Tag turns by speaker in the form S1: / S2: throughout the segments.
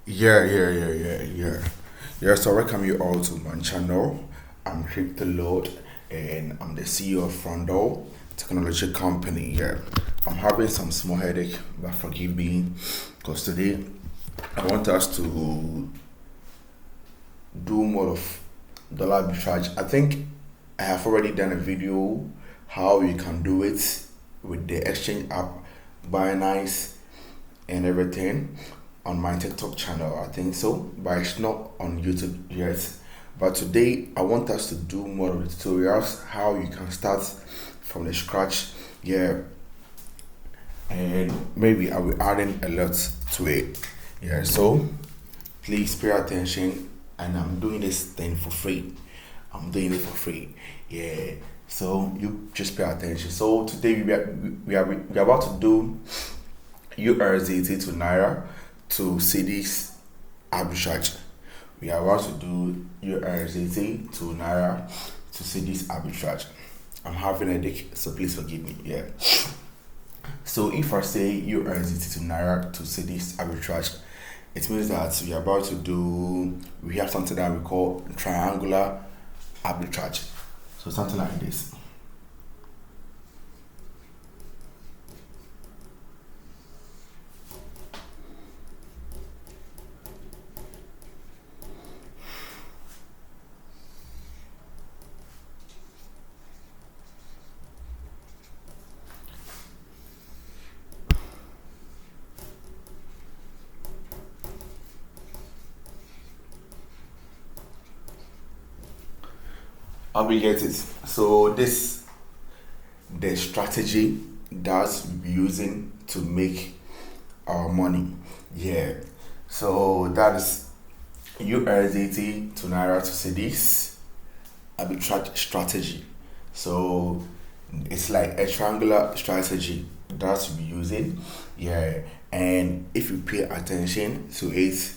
S1: Yeah, so welcome you all to my channel. I'm Crypto Lord and I'm the CEO of Frondo Technology Company. Yeah, I'm having some small headache, but forgive me because today I want us to do more of dollar arbitrage. I think I have already done a video how you can do it with the exchange app Binance and everything on my TikTok channel, I think so, but it's not on YouTube yet. But today I want us to do more of the tutorials how you can start from the scratch. Yeah, and maybe I will add in a lot to it. Yeah, so please pay attention, and I'm doing this thing for free. I'm doing it for free. Yeah. So you just pay attention. So today we are about to do USDT to Naira to Cedis Arbitrage. We are about to do USDT to Naira to Cedis Arbitrage. I'm having a headache, so please forgive me. Yeah. So if I say USDT to Naira to Cedis Arbitrage, it means that we have something that we call triangular arbitrage. So something like this. How we get it? So this the strategy that we be using to make our money. Yeah. So that is USDT to Naira to Cedis arbitrage strategy. So it's like a triangular strategy that we be using. Yeah. And if you pay attention to it,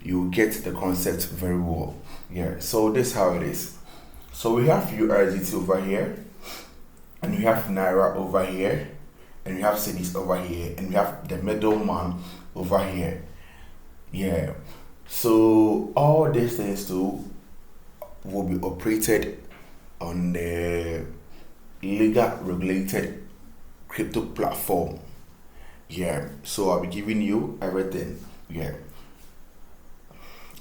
S1: you get the concept very well. Yeah. So this is how it is. So we have USDT over here, and we have Naira over here, and we have Cedis over here, and we have the middleman over here. Yeah. So all these things too will be operated on the legal regulated crypto platform. Yeah. So I'll be giving you everything. Yeah.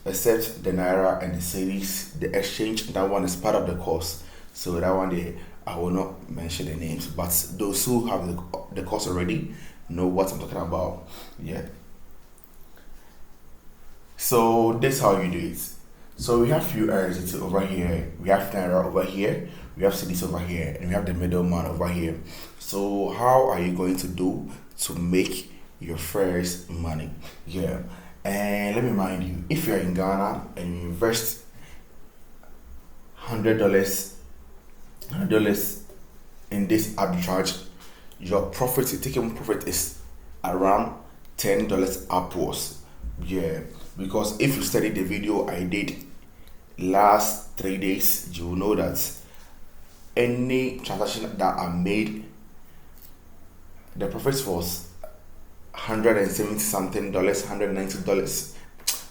S1: Except the Naira and the series, the exchange, that one is part of the course. So that one day I will not mention the names, but those who have the course already know what I'm talking about. Yeah. So this how you do it. So we have few areas over here, we have Naira over here, we have cities over here, and we have the middleman over here. So how are you going to do to make your first money? Yeah. And let me remind you, if you're in Ghana and you invest $100 in this arbitrage, your profit, your taking profit is around $10 upwards. Yeah, because if you study the video I did last 3 days, you will know that any transaction that I made, the profit was 170 something dollars, $190,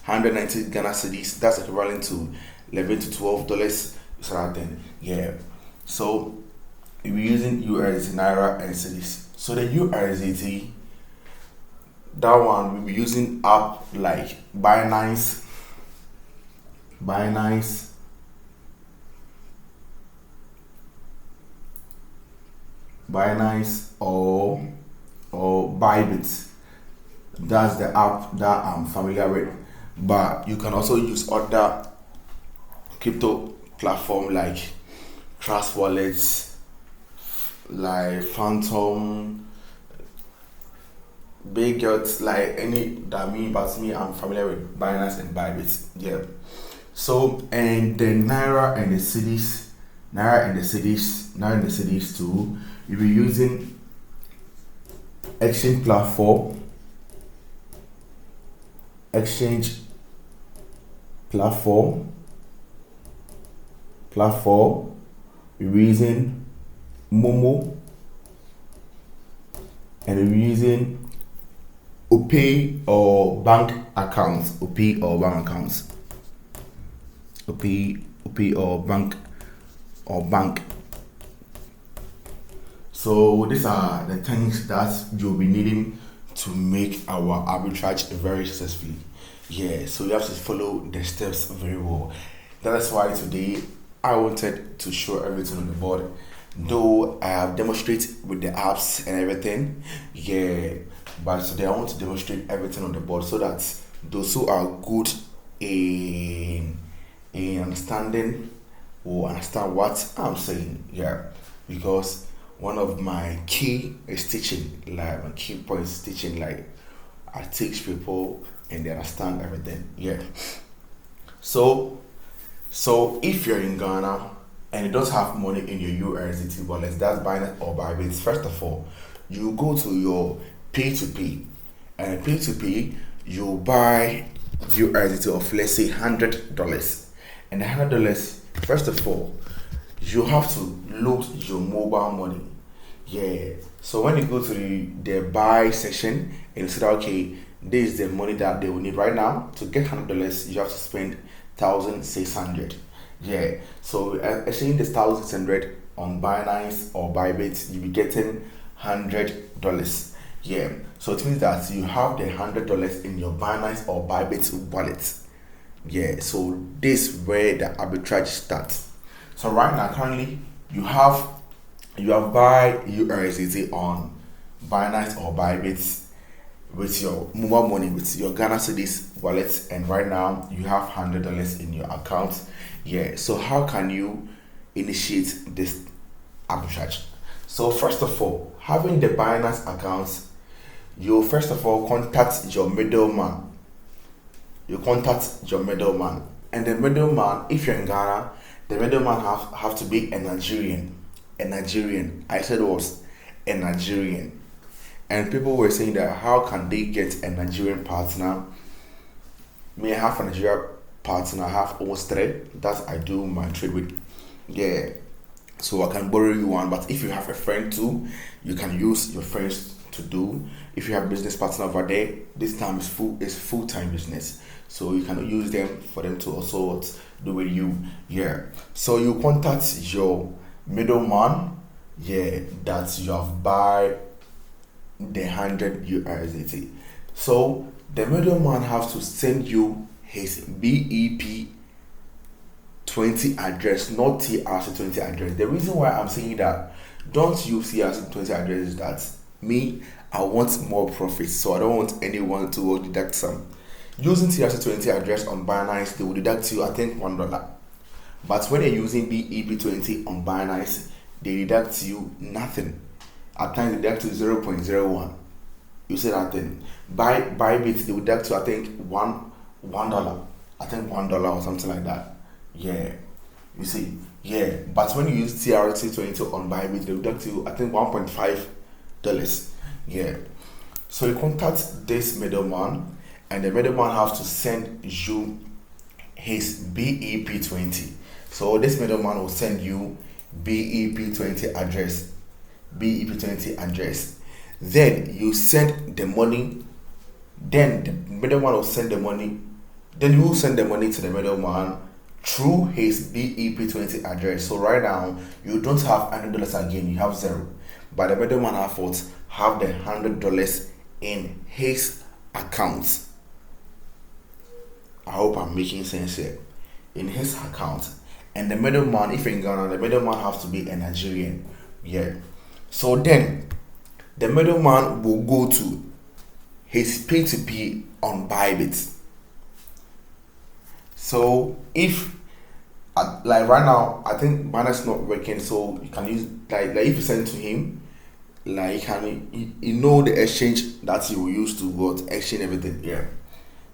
S1: 190 Ghana cedis. That's equivalent to $11 to $12. So then, yeah. So we're using USDT, Naira, and cedis. So the USDT, that one we'll be using app like Binance, or Bybit. That's the app that I'm familiar with. But you can also use other crypto platform like Trust Wallets, like Phantom, Big Yachts, like any that me, but me, I'm familiar with Binance and Bybit. Yeah. So and the Naira and the cities too. You'll be using exchange platform, exchange platform, we're using Momo, and we're using OPay or bank accounts, OP or bank accounts, OP or bank. So these are the things that you'll be needing to make our arbitrage very successfully. Yeah, so you have to follow the steps very well. That's why today I wanted to show everything on the board. Though I have demonstrated with the apps and everything, yeah, but today I want to demonstrate everything on the board so that those who are good in understanding will understand what I'm saying. Yeah, because one of my key is teaching, like my key point is teaching, like I teach people and they understand everything. Yeah. So if you're in Ghana and you don't have money in your USDT wallet, that's Binance or Bybit, first of all, you go to your P2P, and P2P you buy USDT of, let's say, $100, and the $100, first of all, you have to load your mobile money. Yeah. So when you go to the buy section and you say that, okay, this is the money that they will need right now to get $100, you have to spend 1,600. Yeah. So exchange this 1,600 on Binance or Bybit, you'll be getting $100. Yeah. So it means that you have the $100 in your Binance or Bybit wallet. Yeah. So this is where the arbitrage starts. So right now, currently, you have buy USDT on Binance or Bybit with your mobile money, with your Ghana Cedis wallet, and right now you have $100 in your account. Yeah. So how can you initiate this arbitrage? So first of all, having the Binance account, you first of all contact your middleman. You contact your middleman, and the middleman, if you're in Ghana, the middleman have to be a Nigerian. I said was a Nigerian. And people were saying that how can they get a Nigerian partner? May I have a Nigerian partner? I have almost three that I do my trade with. Yeah. So I can borrow you one, but if you have a friend too, you can use your friends to do. If you have business partner over there, this time is full-time business. So you can use them for them to also do with you. Yeah. So you contact your middleman, yeah, that you have buy the 100 USDT. So the middleman has to send you his BEP 20 address, not TRC20 address. The reason why I'm saying that don't use TRC20 address is that me, I want more profits, so I don't want anyone to deduct some. Using TRC20 address on Binance, they will deduct you, I think, $1. But when you're using BEP20 on Binance, they deduct you nothing. At times they deduct you 0.01. You say that thing. Bybit, they deduct you, I think, $1. I think $1 or something like that. Yeah. You see, yeah. But when you use TRC20 on Bybit, they deduct you, I think, $1.5. Yeah. So you contact this middleman, and the middleman has to send you his BEP20. So this middleman will send you BEP20 address. BEP20 address. Then you send the money. Then the middleman will send the money. Then you will send the money to the middleman through his BEP20 address. So right now you don't have $100 again. You have zero. But the middleman have the $100 in his account. I hope I'm making sense here. In his account. And the middleman, if in Ghana, the middleman has to be a Nigerian. Yeah. So then, the middleman will go to his P2P on Bybit. So if, like right now, I think Binance is not working, so you can use, like if you send to him, like you know the exchange that he will use to exchange everything. Yeah.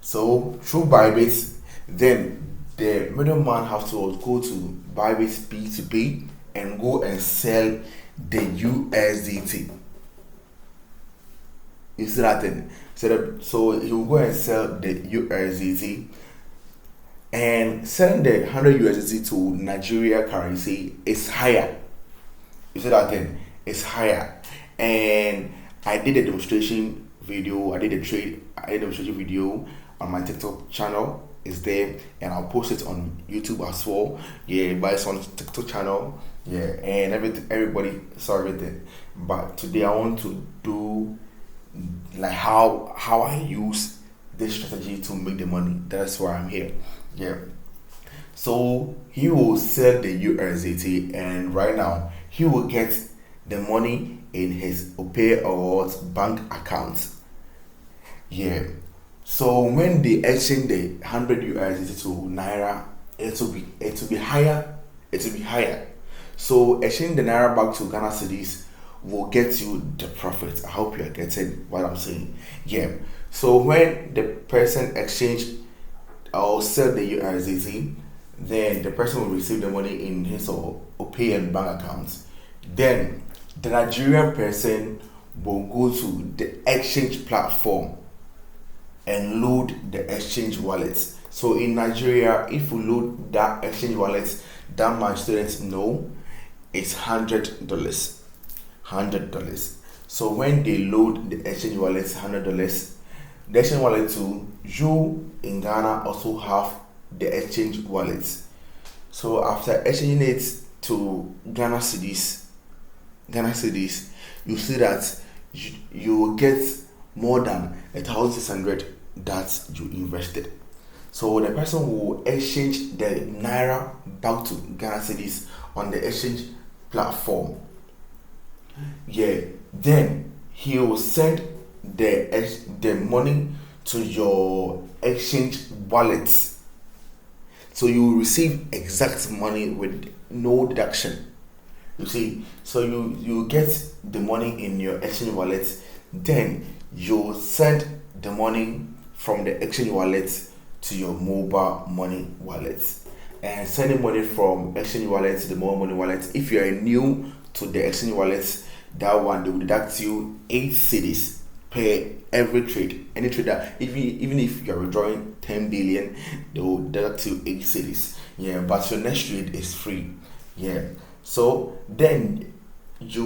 S1: So through Bybit, then the middleman has to go to Bybit P2P and go and sell the USDT. You see that thing? So he will go and sell the USDT, and selling the 100 USDT to Nigeria currency is higher. You see that thing? It's higher. And I did a demonstration video. I did a demonstration video on my TikTok channel. It's there, and I'll post it on YouTube as well. Yeah, but it's on TikTok channel. Yeah, and everybody saw everything. But today I want to do like how I use this strategy to make the money. That's why I'm here. Yeah. So he will sell the USDT, and right now he will get the money in his Opay or bank account. Yeah. So when they exchange the 100 USDT to Naira, it will be higher. It will be higher. So exchange the Naira back to Ghana Cedis will get you the profit. I hope you are getting what I'm saying. Yeah. So when the person exchange or sell the USDT, then the person will receive the money in his or Opay and bank accounts. Then the Nigerian person will go to the exchange platform and load the exchange wallet. So in Nigeria, if you load that exchange wallet, that my students know it's $100. $100. So when they load the exchange wallet, $100, the exchange wallet too, you in Ghana also have the exchange wallet. So after exchanging it to Ghana Cedis, you see that you will get more than 1,600 that you invested. So the person will exchange the Naira back to Ghana Cedis on the exchange platform. Yeah, then he will send the money to your exchange wallet. So you will receive exact money with no deduction. You see, so you get the money in your exchange wallet, then you send the money from the exchange wallet to your mobile money wallet. And sending money from exchange wallet to the mobile money wallet, if you are new to the exchange wallet, that one they will deduct you 8 cedis per every trade. Any trader, even if you are withdrawing 10 billion, they will deduct you 8 cedis. Yeah, but your next trade is free. Yeah. So then you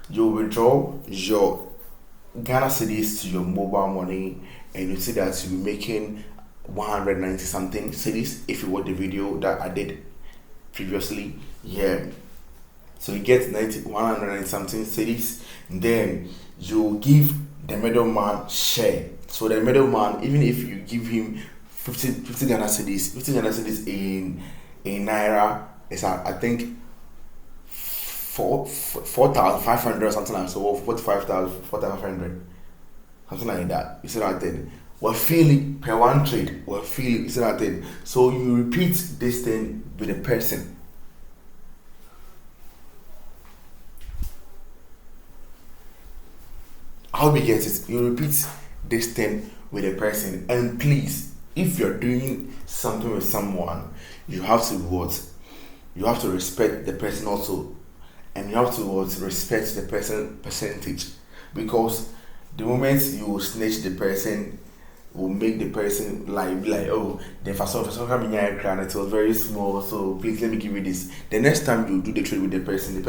S1: withdraw your Ghana Cedis to your mobile money, and you see that you'll be making 190 something cedis if you watch the video that I did previously. Yeah. So you get 190 something cedis, then you give the middleman share. So the middleman, even if you give him 50 Ghana Cedis, 50 Ghana Cedis in Naira, it's I think 4,500 or something like so, 45,000, 4,500, something like that. You see that thing? We're feeling per one trade. We're feeling, you see that thing? So you repeat this thing with a person. How we get it? You repeat this thing with a person, and please, if you're doing something with someone, you have to what? You have to respect the person also, and you have to respect the person percentage, because the moment you snitch the person will make the person be like, oh, the first one coming here, it was very small, so please let me give you this. The next time you do the trade with the person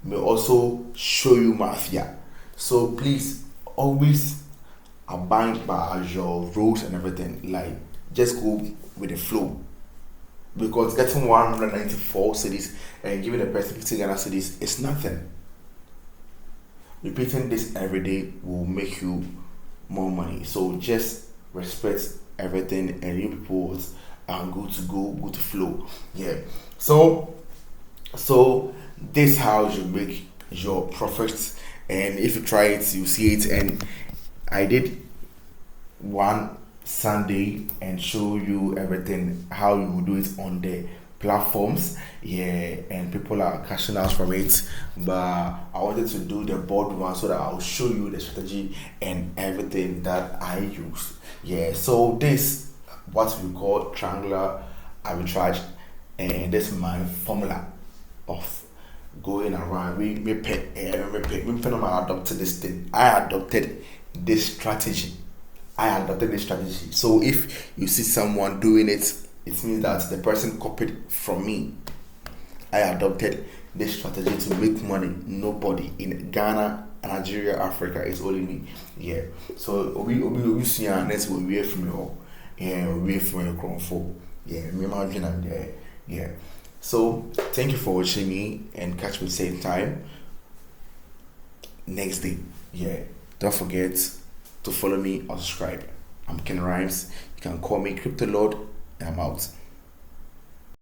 S1: may also show you mafia. So please always abide by your rules and everything. Like, just go with the flow. Because getting 194 cedis and giving the person 50 Ghana cedis is nothing. Repeating this every day will make you more money. So just respect everything, and you people are good to flow. Yeah. So this is how you make your profits, and if you try it, you see it. And I did one Sunday and show you everything, how you will do it on the platforms. Yeah, and people are cashing out from it, but I wanted to do the board one so that I'll show you the strategy and everything that I use. Yeah, so this what we call triangular arbitrage, and this is my formula of going around. I adopted this thing. I adopted this strategy. So if you see someone doing it, it means that the person copied from me. I adopted this strategy to make money. Nobody in Ghana Nigeria, Africa, it's only me. Yeah. So we see our next will be from your we from your crown for. Yeah, me imagine I'm there. Yeah. So thank you for watching me and catch me same time next day. Yeah. Don't forget to follow me or subscribe. I'm Ken Rhymes. You can call me Crypto Lord and I'm out.